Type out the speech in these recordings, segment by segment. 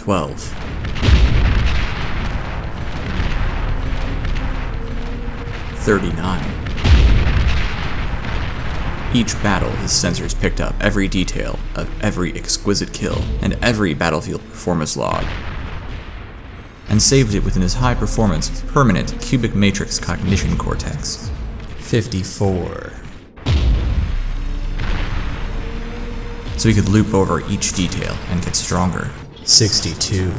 12. 39. Each battle, his sensors picked up every detail of every exquisite kill and every battlefield performance log, and saved it within his high-performance, permanent cubic matrix cognition cortex. 54. So he could loop over each detail and get stronger. 62.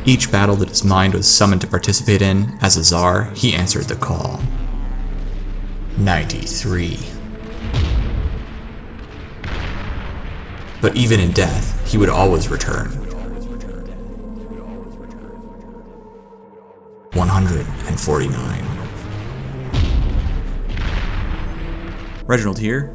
Each battle that his mind was summoned to participate in, as a Tzar, he answered the call. 93. But even in death, he would always return. 149. Reginald here.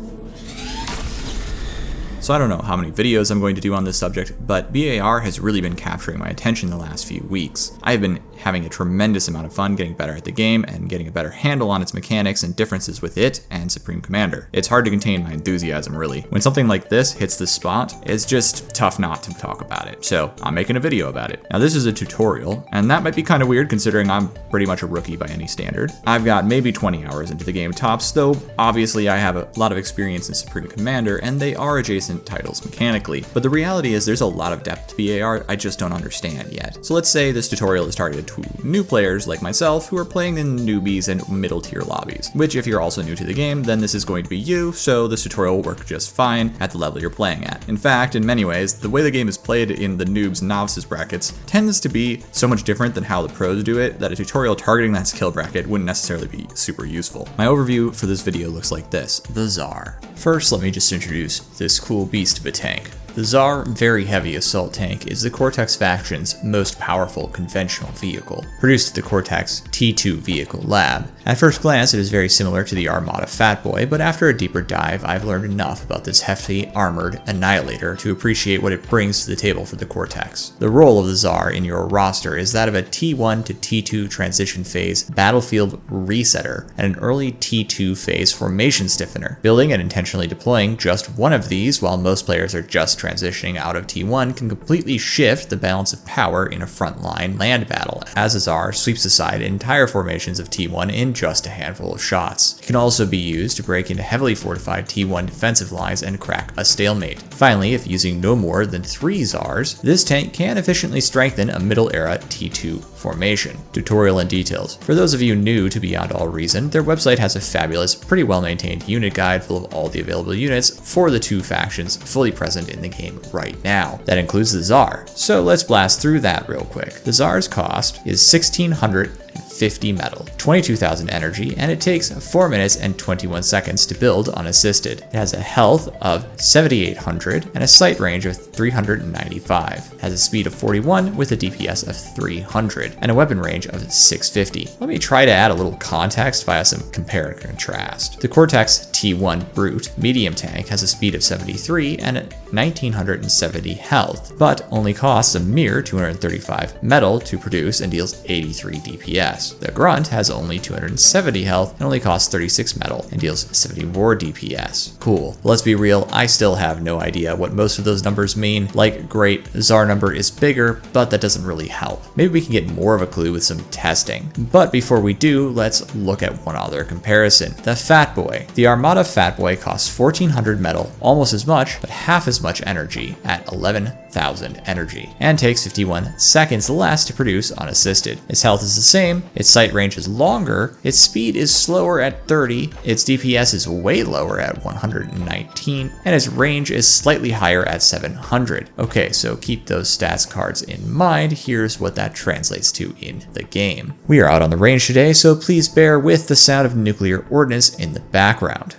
So I don't know how many videos I'm going to do on this subject, but BAR has really been capturing my attention the last few weeks. I have been having a tremendous amount of fun getting better at the game and getting a better handle on its mechanics and differences with it and Supreme Commander. It's hard to contain my enthusiasm, really. When something like this hits the spot, it's just tough not to talk about it. So I'm making a video about it. Now this is a tutorial, and that might be kind of weird considering I'm pretty much a rookie by any standard. I've got maybe 20 hours into the game tops, though obviously I have a lot of experience in Supreme Commander and they are adjacent titles mechanically. But the reality is there's a lot of depth to BAR I just don't understand yet. So let's say this tutorial is targeted to new players like myself who are playing in newbies and middle tier lobbies, which if you're also new to the game, then this is going to be you, so this tutorial will work just fine at the level you're playing at. In fact, in many ways, the way the game is played in the noobs novices brackets tends to be so much different than how the pros do it that a tutorial targeting that skill bracket wouldn't necessarily be super useful. My overview for this video looks like this: the Tzar. First, let me just introduce this cool beast of a tank. The Tzar Very Heavy Assault Tank is the Cortex faction's most powerful conventional vehicle, produced at the Cortex T2 Vehicle Lab. At first glance, it is very similar to the Armada Fatboy, but after a deeper dive, I've learned enough about this hefty, armored annihilator to appreciate what it brings to the table for the Cortex. The role of the Tzar in your roster is that of a T1 to T2 transition phase battlefield resetter and an early T2 phase formation stiffener. Building and intentionally deploying just one of these while most players are just transitioning out of T1 can completely shift the balance of power in a frontline land battle, as a Tzar sweeps aside entire formations of T1 in just a handful of shots. It can also be used to break into heavily fortified T1 defensive lines and crack a stalemate. Finally, if using no more than 3 Tzars, this tank can efficiently strengthen a middle era T2 formation. Tutorial and details. For those of you new to Beyond All Reason, their website has a fabulous, pretty well maintained unit guide full of all the available units for the two factions fully present in the game right now. That includes the Tzar. So let's blast through that real quick. The Tzar's cost is 1,650 metal, 22,000 energy, and it takes 4 minutes and 21 seconds to build unassisted. It has a health of 7,800 and a sight range of 395. It has a speed of 41 with a DPS of 300 and a weapon range of 650. Let me try to add a little context via some compare and contrast. The Cortex T1 Brute medium tank has a speed of 73 and 1,970 health, but only costs a mere 235 metal to produce and deals 83 DPS. The Grunt has only 270 health and only costs 36 metal and deals 74 DPS. Cool. Let's be real, I still have no idea what most of those numbers mean. Like, great, Tzar number is bigger, but that doesn't really help. Maybe we can get more of a clue with some testing. But before we do, let's look at one other comparison. The Fatboy. The Armada Fatboy costs 1,400 metal, almost as much, but half as much energy at 11,000 energy, and takes 51 seconds less to produce unassisted. Its health is the same, its sight range is longer, its speed is slower at 30, its DPS is way lower at 119, and its range is slightly higher at 700. Okay, so keep those stats cards in mind. Here's what that translates to in the game. We are out on the range today, so please bear with the sound of nuclear ordnance in the background.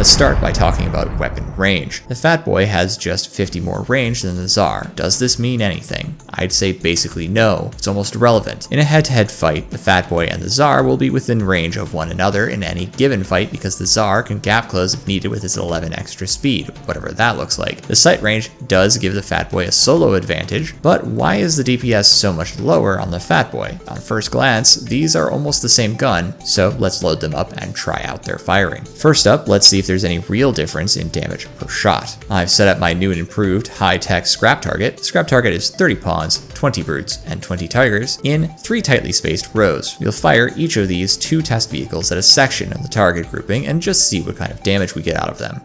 Let's start by talking about weapon range. The Fat Boy has just 50 more range than the Tzar. Does this mean anything? I'd say basically no. It's almost irrelevant. In a head-to-head fight, the Fat Boy and the Tzar will be within range of one another in any given fight because the Tzar can gap close if needed with his 11 extra speed, whatever that looks like. The sight range does give the Fat Boy a solo advantage, but why is the DPS so much lower on the Fat Boy? On first glance, these are almost the same gun, so let's load them up and try out their firing. First up, let's see if there's any real difference in damage per shot. I've set up my new and improved high-tech scrap target. Scrap target is 30 pawns, 20 brutes, and 20 tigers in 3 tightly spaced rows. We'll fire each of these 2 test vehicles at a section of the target grouping and just see what kind of damage we get out of them.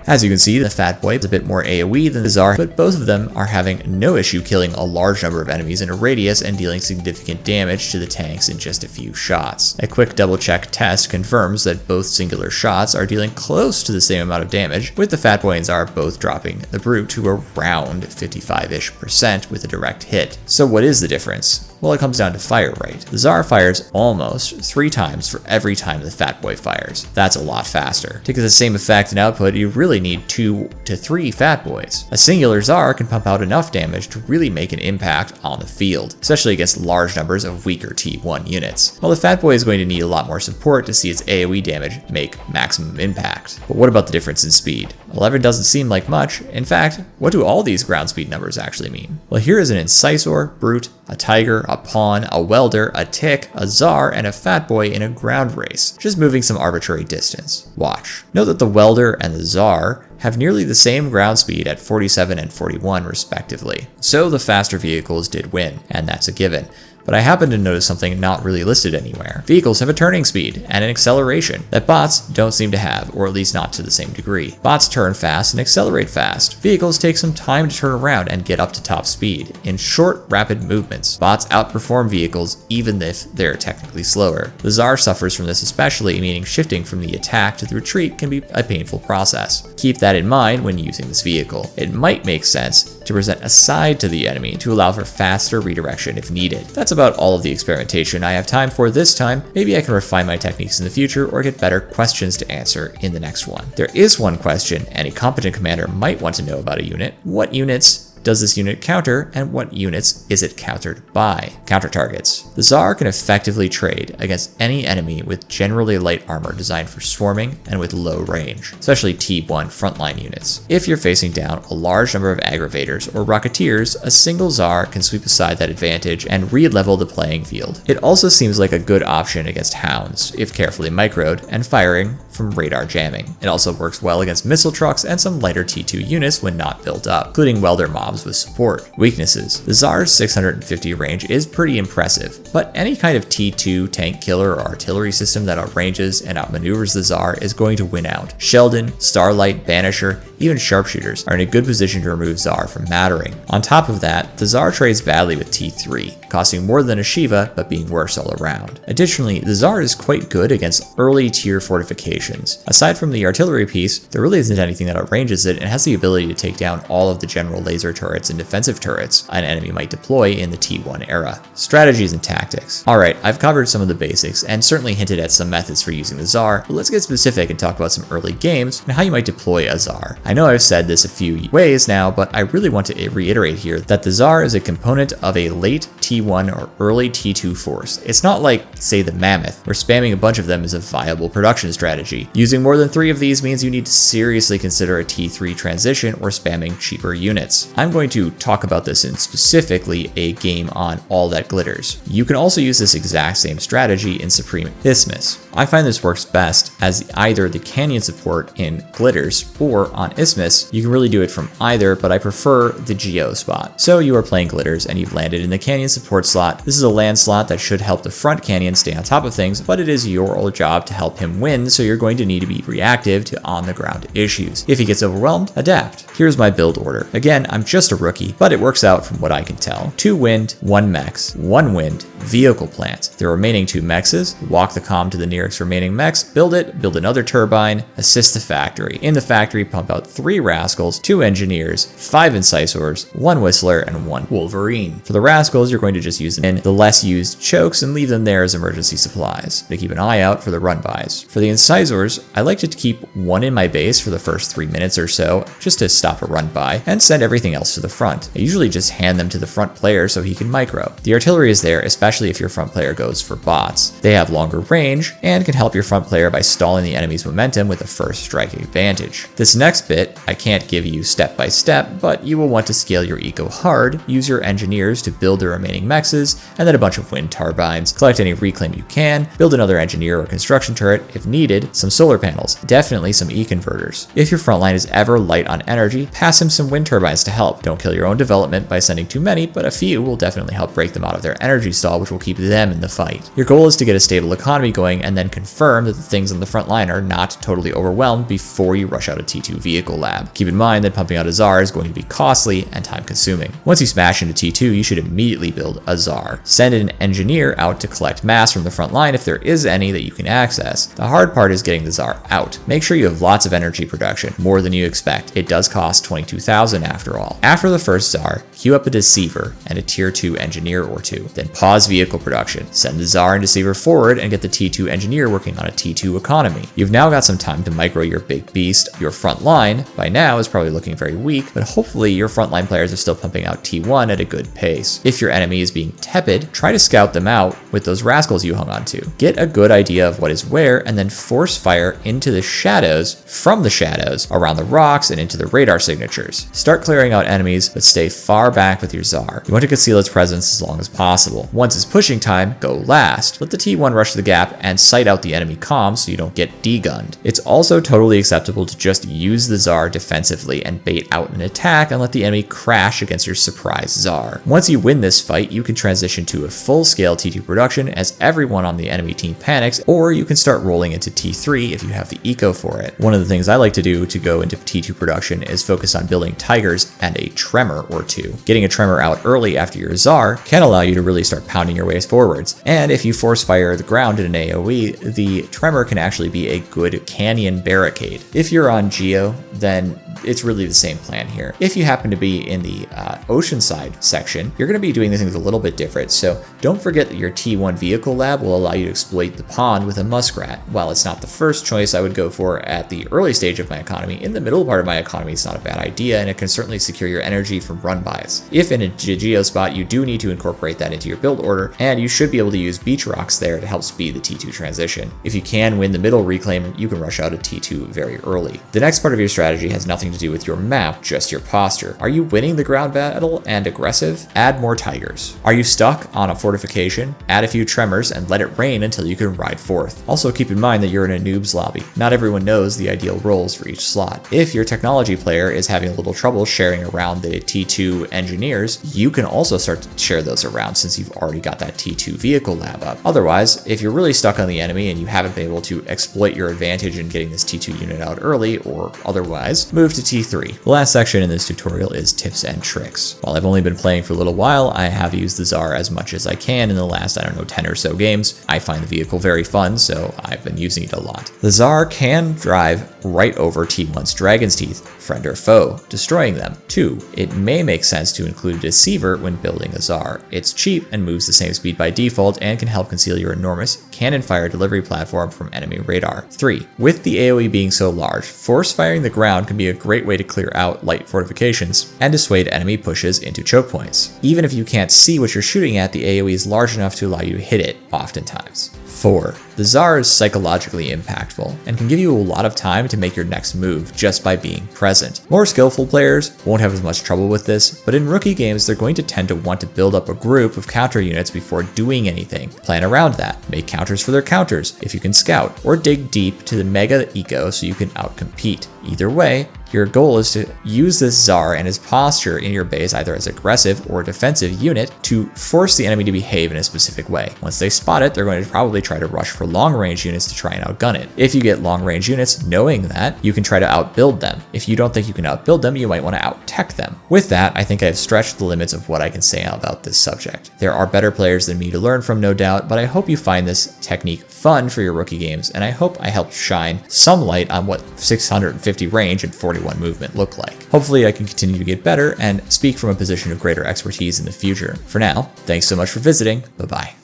As you can see, the Fat Boy is a bit more AoE than the Tzar, but both of them are having no issue killing a large number of enemies in a radius and dealing significant damage to the tanks in just a few shots. A quick double check test confirms that both singular shots are dealing close to the same amount of damage, with the Fat Boy and Tzar both dropping the Brute to around 55-ish% with a direct hit. So what is the difference? Well, it comes down to fire rate. The Tzar fires almost 3 times for every time the Fat Boy fires. That's a lot faster. To get the same effect and output, you really need 2 to 3 Fat Boys. A singular Tzar can pump out enough damage to really make an impact on the field, especially against large numbers of weaker T1 units. While the Fat Boy is going to need a lot more support to see its AoE damage make maximum impact. But what about the difference in speed? 11 doesn't seem like much. In fact, what do all these ground speed numbers actually mean? Well, here is an incisor, brute, a tiger, a pawn, a welder, a tick, a Tzar, and a Fat Boy in a ground race, just moving some arbitrary distance. Watch. Note that the welder and the Tzar have nearly the same ground speed at 47 and 41 respectively. So the faster vehicles did win, and that's a given. But I happen to notice something not really listed anywhere. Vehicles have a turning speed and an acceleration that bots don't seem to have, or at least not to the same degree. Bots turn fast and accelerate fast. Vehicles take some time to turn around and get up to top speed. In short, rapid movements, bots outperform vehicles even if they're technically slower. The Tzar suffers from this especially, meaning shifting from the attack to the retreat can be a painful process. Keep that in mind when using this vehicle. It might make sense to present a side to the enemy to allow for faster redirection if needed. That's about all of the experimentation I have time for this time. Maybe I can refine my techniques in the future or get better questions to answer in the next one. There is one question any competent commander might want to know about a unit. What units does this unit counter, and what units is it countered by? Counter targets. The Tzar can effectively trade against any enemy with generally light armor designed for swarming and with low range, especially T1 frontline units. If you're facing down a large number of aggravators or rocketeers, a single Tzar can sweep aside that advantage and re-level the playing field. It also seems like a good option against hounds, if carefully microed and firing from radar jamming. It also works well against missile trucks and some lighter T2 units when not built up, including welder mobs with support. Weaknesses. The Tzar's 650 range is pretty impressive, but any kind of T2 tank killer or artillery system that outranges and outmaneuvers the Tzar is going to win out. Sheldon, Starlight, Banisher, even sharpshooters are in a good position to remove Tzar from mattering. On top of that, the Tzar trades badly with T3, costing more than a Shiva but being worse all around. Additionally, the Tzar is quite good against early tier fortifications. Aside from the artillery piece, there really isn't anything that outranges it and has the ability to take down all of the general laser turrets and defensive turrets an enemy might deploy in the T1 era. Strategies and tactics. Alright, I've covered some of the basics and certainly hinted at some methods for using the Tzar, but let's get specific and talk about some early games and how you might deploy a Tzar. I know I've said this a few ways now, but I really want to reiterate here that the Tzar is a component of a late T1 or early T2 force. It's not like, say, the Mammoth, where spamming a bunch of them is a viable production strategy. Using more than 3 of these means you need to seriously consider a T3 transition or spamming cheaper units. I'm going to talk about this in specifically a game on All That Glitters. You can also use this exact same strategy in Supreme Isthmus. I find this works best as either the canyon support in Glitters or on Isthmus. You can really do it from either, but I prefer the Geo spot. So you are playing Glitters and you've landed in the canyon support slot. This is a land slot that should help the front canyon stay on top of things, but it is your job to help him win, so you're going to need to be reactive to on-the-ground issues. If he gets overwhelmed, adapt. Here's my build order. Again, I'm just a rookie, but it works out from what I can tell. 2 wind, 1 mechs, 1 wind, vehicle plant. The remaining 2 mexes, walk the comm to the nearest remaining mechs, build it, build another turbine, assist the factory. In the factory, pump out out 3 Rascals, 2 Engineers, 5 Incisors, 1 Whistler, and 1 Wolverine. For the Rascals, you're going to just use them in the less used chokes and leave them there as emergency supplies. To keep an eye out for the run-bys. For the Incisors, I like to keep 1 in my base for the first 3 minutes or so, just to stop a run-by, and send everything else to the front. I usually just hand them to the front player so he can micro. The artillery is there, especially if your front player goes for bots. They have longer range, and can help your front player by stalling the enemy's momentum with a first strike advantage. This next bit, I can't give you step by step, but you will want to scale your eco hard, use your engineers to build the remaining mexes, and then a bunch of wind turbines, collect any reclaim you can, build another engineer or construction turret if needed, some solar panels, definitely some e-converters. If your front line is ever light on energy, pass him some wind turbines to help. Don't kill your own development by sending too many, but a few will definitely help break them out of their energy stall, which will keep them in the fight. Your goal is to get a stable economy going and then confirm that the things on the front line are not totally overwhelmed before you rush out a T2 vehicle lab. Keep in mind that pumping out a Tzar is going to be costly and time consuming. Once you smash into T2, you should immediately build a Tzar. Send an engineer out to collect mass from the front line if there is any that you can access. The hard part is getting the Tzar out. Make sure you have lots of energy production, more than you expect. It does cost 22,000 after all. After the first Tzar, queue up a Deceiver and a tier 2 engineer or 2. Then pause vehicle production. Send the Tzar and Deceiver forward and get the T2 engineer working on a T2 economy. You've now got some time to micro your big beast. Your front line, by now, is probably looking very weak, but hopefully your frontline players are still pumping out T1 at a good pace. If your enemy is being tepid, try to scout them out with those rascals you hung on to. Get a good idea of what is where and then force fire into the shadows, from the shadows, around the rocks and into the radar signatures. Start clearing out enemies, but stay far back with your Tzar. You want to conceal its presence as long as possible. Once it's pushing time, go last. Let the T1 rush the gap and sight out the enemy comms so you don't get degunned. It's also totally acceptable to just use the Tzar defensively and bait out an attack and let the enemy crash against your surprise Tzar. Once you win this fight, you can transition to a full-scale T2 production as everyone on the enemy team panics, or you can start rolling into T3 if you have the eco for it. One of the things I like to do to go into T2 production is focus on building Tigers and a Tremor or 2. Getting a Tremor out early after your Tzar can allow you to really start pounding your ways forwards. And if you force fire the ground in an AoE, the Tremor can actually be a good canyon barricade. If you're on Geo, then it's really the same plan here. If you happen to be in the Oceanside section, you're going to be doing things a little bit different. So don't forget that your T1 vehicle lab will allow you to exploit the pond with a muskrat. While it's not the first choice I would go for at the early stage of my economy, in the middle part of my economy it's not a bad idea, and it can certainly secure your energy from run-bys. If in a Geo spot, you do need to incorporate that into your build order, and you should be able to use beach rocks there to help speed the T2 transition. If you can win the middle reclaim, you can rush out a T2 very early. The next part of your strategy has nothing to do with your map, just your posture. Are you winning the ground battle and aggressive? Add more Tigers. Are you stuck on a fortification? Add a few Tremors and let it rain until you can ride forth. Also keep in mind that you're in a noobs lobby. Not everyone knows the ideal roles for each slot. If your technology player is having a little trouble sharing around the T2 engineers, you can also start to share those around since you've already got that T2 vehicle lab up. Otherwise, if you're really stuck on the enemy and you haven't been able to exploit your advantage in getting this T2 unit out early or otherwise, move to T3. The last section in this tutorial is tips and tricks. While I've only been playing for a little while, I have used the Tzar as much as I can in the last, 10 or so games. I find the vehicle very fun, so I've been using it a lot. The Tzar can drive right over T1's Dragon's Teeth, friend or foe, destroying them. 2. It may make sense to include a Deceiver when building a Tzar. It's cheap and moves the same speed by default and can help conceal your enormous cannon fire delivery platform from enemy radar. 3. With the AoE being so large, force firing the ground can be a great way to clear out light fortifications and dissuade enemy pushes into choke points. Even if you can't see what you're shooting at, the AoE is large enough to allow you to hit it, oftentimes. 4. The Tzar is psychologically impactful and can give you a lot of time to make your next move just by being present. More skillful players won't have as much trouble with this, but in rookie games they're going to tend to want to build up a group of counter units before doing anything. Plan around that. Make counters for their counters if you can scout, or dig deep to the mega eco so you can outcompete. Either way, your goal is to use this Tzar and his posture in your base either as aggressive or defensive unit to force the enemy to behave in a specific way. Once they spot it, they're going to probably try to rush for long-range units to try and outgun it. If you get long-range units, knowing that, you can try to outbuild them. If you don't think you can outbuild them, you might want to out-tech them. With that, I think I've stretched the limits of what I can say about this subject. There are better players than me to learn from, no doubt, but I hope you find this technique fun for your rookie games, and I hope I helped shine some light on what 650 range and 40 41 movement look like. Hopefully I can continue to get better and speak from a position of greater expertise in the future. For now, thanks so much for visiting. Bye-bye.